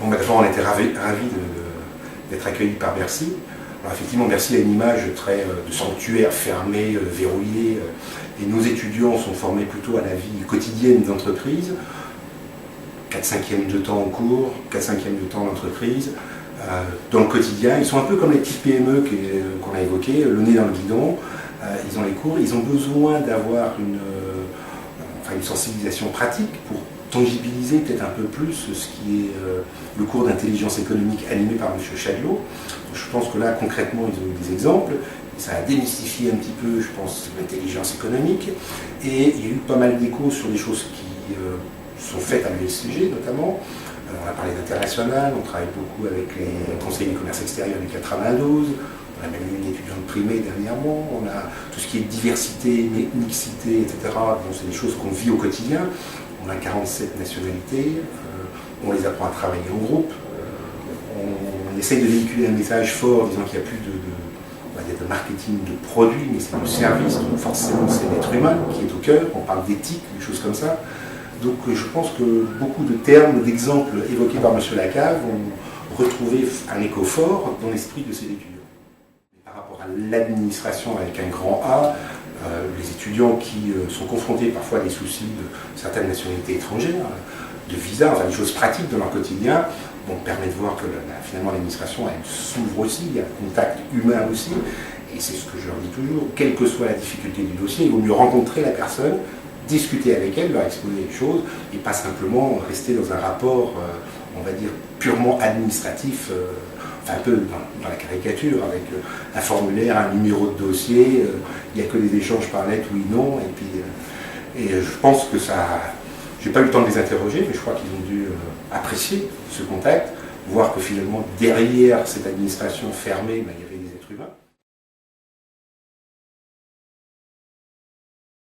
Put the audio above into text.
Bon, bah, d'abord, on était ravis d'être accueillis par Bercy. Alors, effectivement, Bercy a une image très de sanctuaire fermé, verrouillé, et nos étudiants sont formés plutôt à la vie quotidienne d'entreprise. 4/5 de temps en cours, 4/5 de temps en entreprise. Dans le quotidien, ils sont un peu comme les petites PME qu'on a évoquées, le nez dans le guidon. Ils ont les cours, ils ont besoin d'avoir une sensibilisation pratique pour tangibiliser peut-être un peu plus ce qui est le cours d'intelligence économique animé par M. Chadlot. Je pense que là, concrètement, ils ont eu des exemples. Ça a démystifié un petit peu, je pense, l'intelligence économique. Et il y a eu pas mal d'échos sur des choses qui sont faites à l'ULCG, notamment. On a parlé d'international, on travaille beaucoup avec les conseillers du commerce extérieur du 92. On a même eu une étudiante primée dernièrement. On a tout ce qui est diversité, mixité, etc. Bon, c'est des choses qu'on vit au quotidien. On a 47 nationalités, on les apprend à travailler en groupe, on essaye de véhiculer un message fort disant qu'il n'y a plus de marketing de produits, mais c'est du service, donc forcément c'est l'être humain qui est au cœur, on parle d'éthique, des choses comme ça. Donc je pense que beaucoup de termes, d'exemples évoqués par M. Lacave ont retrouvé un écho fort dans l'esprit de ces étudiants. Par rapport à l'administration avec un grand A, les étudiants qui sont confrontés parfois à des soucis de certaines nationalités étrangères, de visa, enfin des choses pratiques dans leur quotidien, permet de voir que finalement l'administration elle s'ouvre aussi, il y a un contact humain aussi, et c'est ce que je leur dis toujours, quelle que soit la difficulté du dossier, il vaut mieux rencontrer la personne, discuter avec elle, leur exposer les choses, et pas simplement rester dans un rapport, on va dire, purement administratif, un peu dans la caricature, avec un formulaire, un numéro de dossier, il n'y a que des échanges par lettre, oui, non, et je pense que ça... J'ai pas eu le temps de les interroger, mais je crois qu'ils ont dû apprécier ce contact, voir que finalement, derrière cette administration fermée, il y avait